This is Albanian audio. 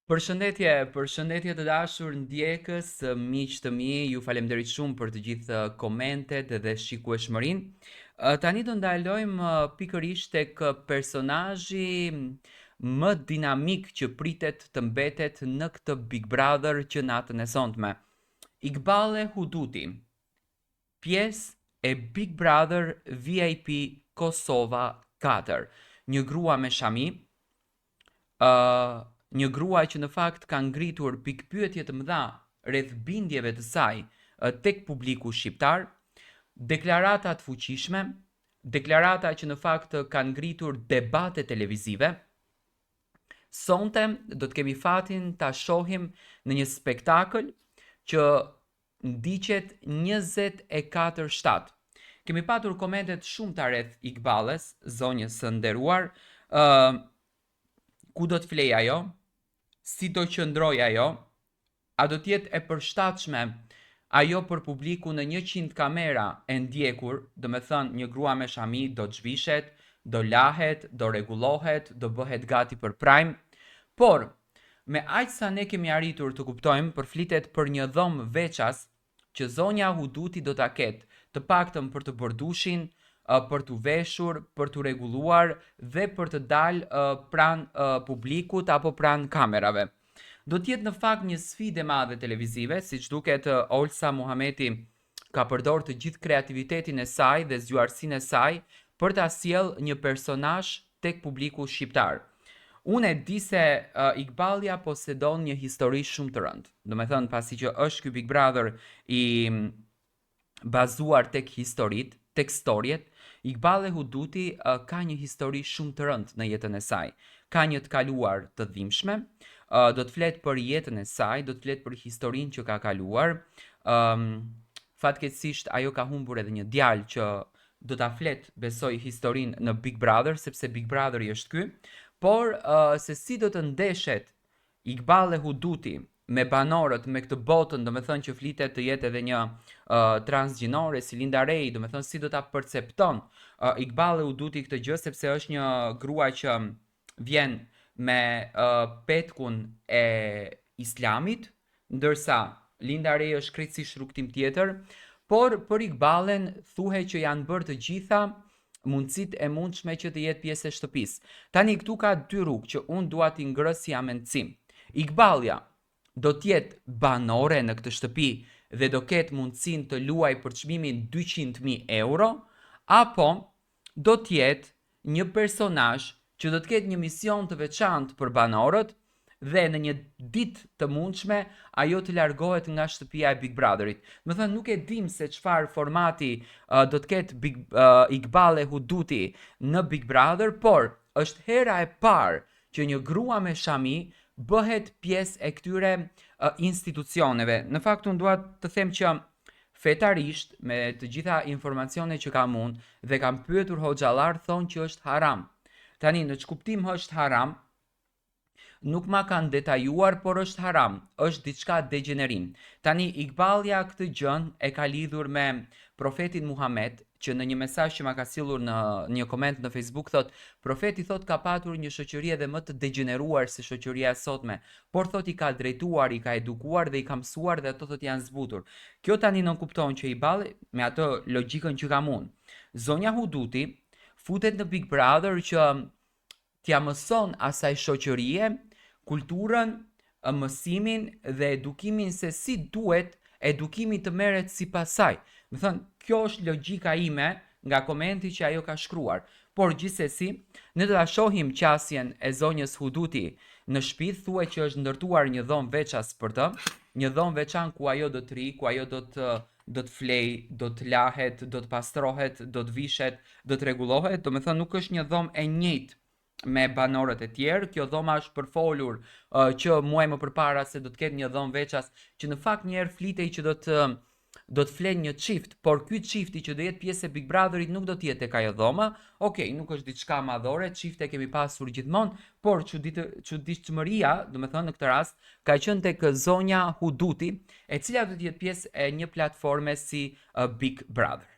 Përshëndetje të dashur ndjekës, miq të mi, ju falemnderit shumë për të gjithë komentet dhe shikueshmërinë. Tani do ndalojmë pikërisht tek personazhi më dinamik që pritet të mbetet në këtë Big Brother që natën e sonte. Iqbale Huduti, pjesë e Big Brother VIP Kosova 4, një grua me shami, një grua që në fakt ka ngritur pikpyetje të mëdha rreth bindjeve të saj tek publiku shqiptar, deklarata të fuqishme, deklarata që në fakt kanë ngritur debate televizive. Sonte do të kemi fatin ta shohim në një spektakël që ndiqet 24/7. Kemi patur komentet shumë të rreth Iqbales, zonjës së nderuar, ku do të flej ajo, si do qëndroj ajo, a do t'jetë e përshtatshme ajo për publiku në 100 kamera e ndjekur, do me thënë një grua me shami do të zhvishet, do lahet, do rregullohet, do bëhet gati për prime, por me aq sa ne kemi arritur të kuptojmë, përflitet për një dhomë veças që zonja Huduti do ta ketë, të paktën për të bërë dushin, për të veshur, për të rregulluar dhe për të dalë pranë publikut apo pranë kamerave. Do t'jetë në fakt një sfidë e madhe televizive, siç duket Olsa Muhameti ka përdorur të gjithë kreativitetin e saj dhe zgjuarsinë e saj për ta sjellë një personazh tek publiku shqiptar. Unë e di se Iqbalja posedon një histori shumë të rëndë. Do me thënë, pasi që është ky Big Brother i bazuar tek historitë, tek storjet, Iqbale Huduti ka një histori shumë të rëndë në jetën e saj. Ka një të kaluar të dhimbshme, do të flet për jetën e saj, do të flet për historinë që ka kaluar. Fatkeqësisht ajo ka humbur edhe një djalë që do ta flet, besoj, historinë në Big Brother, sepse Big Brotheri është ky, por se si do të ndeshet Iqbale Huduti me banorët, me këtë botën, do me thënë që flitet të jetë edhe një transgjinore, si Linda Rej, do me thënë si do ta percepton Iqbale Huduti këtë gjë, sepse është një grua që vjen me petkun e islamit, ndërsa Linda Rej është krejtësisht rrugtim tjetër, por për Iqbalen thuhet që janë bërë të gjitha mundësitë e mundshme që të jetë pjesë e shtëpisë. Tani këtu ka dy rrugë që unë dua t'i ngrës si amencim. Iqbalja do t'jetë banore në këtë shtëpi dhe do ketë mundësinë të luaj për çmimin 200.000 euro, apo do t'jetë një personazh që do të ketë një mision të veçantë për banorët dhe në një ditë të mundshme ajo të largohet nga shtëpia e Big Brotherit. Më thënë, nuk e dim se çfarë formati do të ketë Iqbale Huduti në Big Brother, por është hera e parë që një grua me shami bëhet pjesë e këtyre institucioneve. Në fakt, unë dua të them që fetarisht, me të gjitha informacionet që kam unë dhe kam pyetur hoxhallar, thonë që është haram. Tani, në ç'kuptim është haram, nuk ma kanë detajuar, por është haram, është diçka degenerim. Tani, Iqbalja këtë gjën e ka lidhur me profetin Muhammed, që në një mesazh që ma ka sjellur në një koment në Facebook thot, profeti thot ka patur një shoqëri edhe më të degeneruar se shoqëria e sotme, por thot i ka drejtuar, i ka edukuar dhe i ka mësuar dhe ato thot janë zbutur. Kjo tani nuk kupton që Iqballi, me atë logjikën që kam unë, zonja Huduti futet në Big Brother që t'ja mëson asaj shoqërie kulturën, mësimin dhe edukimin se si duhet edukimi të merret sipas saj. Më thënë, kjo është logjika ime nga komenti që ajo ka shkruar. Por gjithsesi, ne do ta shohim qasjen e zonjës Huduti në shtëpi, thuhet që është ndërtuar një dhomë veças për të, një dhomë veçan ku ajo do të ri, ku ajo do të flej, do të lahet, do të pastrohet, do të vishet, do të rregullohet. Do të thënë, nuk është një dhomë e njëjtë me banorët e tjerë. Kjo dhoma është përfolur që muaj më përpara se do të ketë një dhomë veças, që në fakt një herë flitej që do të flen një çift, por ky çifti që do jetë pjesë e Big Brotherit nuk do të jetë tek ajo dhoma. Okej, nuk është diçka madhore, çifte kemi pasur gjithmonë, por çuditshmëria, do të thënë në këtë rast, ka qenë tek zonja Huduti, e cila do të jetë pjesë e një platforme si Big Brother.